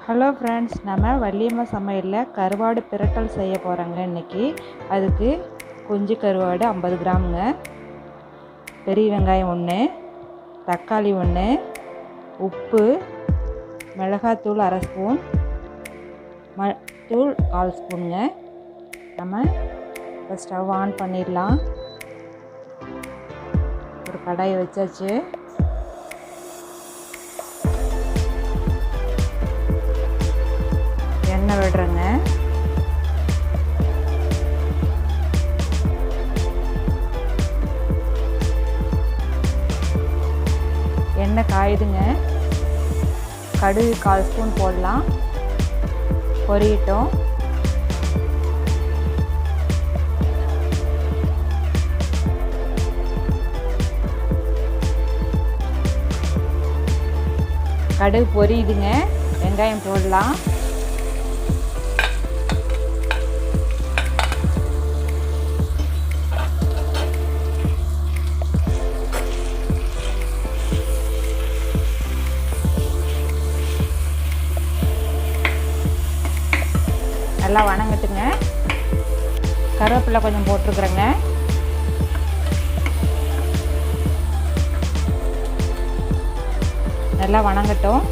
Hello friends, நம்ம வள்ளியம்மா சமையலில் கருவாடு பிரட்டல் செய்ய போகிறோங்க இன்றைக்கி. அதுக்கு குஞ்சு கருவாடு 50 கிராமுங்க, பெரிய வெங்காயம் 1, தக்காளி 1, உப்பு, மிளகாத்தூள் 1/2 ஸ்பூன், தூள் 1/4 ஸ்பூனுங்க. நம்ம இப்போ ஸ்டவ் ஆன் பண்ணிடலாம். ஒரு கடாயை வச்சாச்சு. எண்ணெய் விடுறேங்க. எண்ணெய் காயுதுங்க. கடுகு 1/4 ஸ்பூன் போடலாம். பொரியட்டும். கடுகு பொரியுதுங்க. வெங்காயம் போடலாம். நல்லா வணங்கட்டுங்க. கருவேப்பிலை கொஞ்சம் போட்டிருக்குறேங்க. நல்லா வணங்கட்டும்.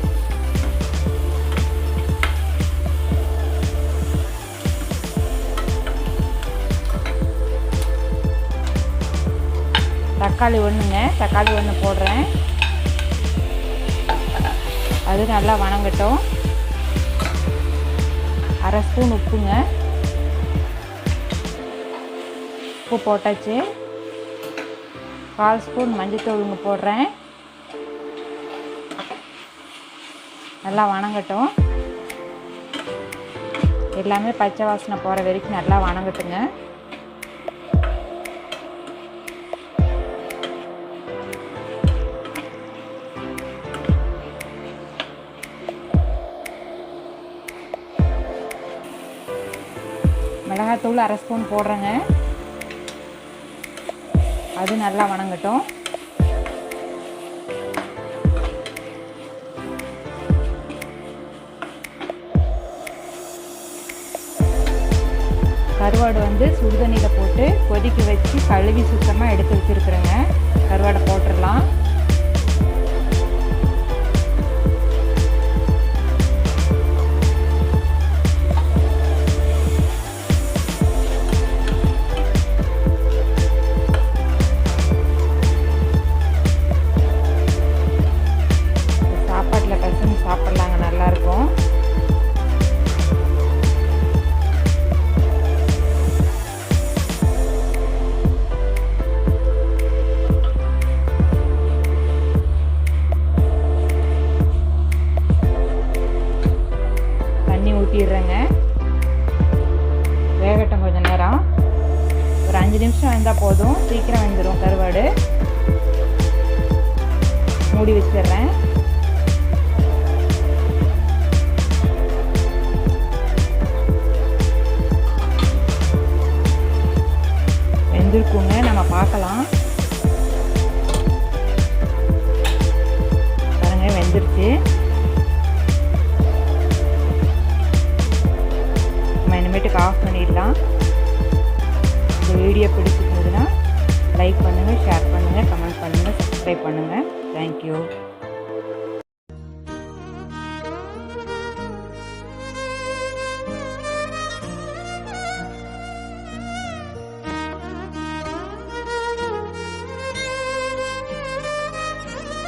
தக்காளி 1ங்க, தக்காளி 1 போடுறேன். அது நல்லா வணங்கட்டும். 1/2 ஸ்பூன் உப்புங்க. உப்பு போட்டாச்சு. 1/4 ஸ்பூன் மஞ்சள்தூளுங்க போடுறேன். நல்லா வணங்கட்டும். எல்லாமே பச்சை வாசனை போகிற வரைக்கும் நல்லா வணங்கட்டுங்க. மிளகாத்தூள் 1/2 ஸ்பூன் போடுறேங்க. அது நல்லா வணங்கட்டும். கருவாடு சுடுதண்ணியில் போட்டு கொதிக்க வச்சு கழுவி சுத்தமாக எடுத்து வச்சுருக்குறேங்க. கருவாடை போட்டுடலாம். சாப்பாட்டில் கசந்து சாப்பிட்லாங்க, நல்லாயிருக்கும். ஊற்றிடுறேங்க. வேகட்டும் கொஞ்சம் நேரம். ஒரு 5 நிமிஷம் வெந்தால் போதும். சீக்கிரம் வெந்துடும் கருவாடு. மூடி வச்சிடுறேன். வெந்திருக்குங்க, நம்ம பார்க்கலாம். பாருங்க, வெந்துருச்சு. இனிமேட்டுக்கு ஆஃப் பண்ணிடலாம். இந்த வீடியோ பிடிச்சிருந்ததுன்னா லைக் பண்ணுங்கள், ஷேர் பண்ணுங்கள், கமெண்ட் பண்ணுங்கள், சப்ஸ்கிரைப் பண்ணுங்கள். தேங்க்யூ.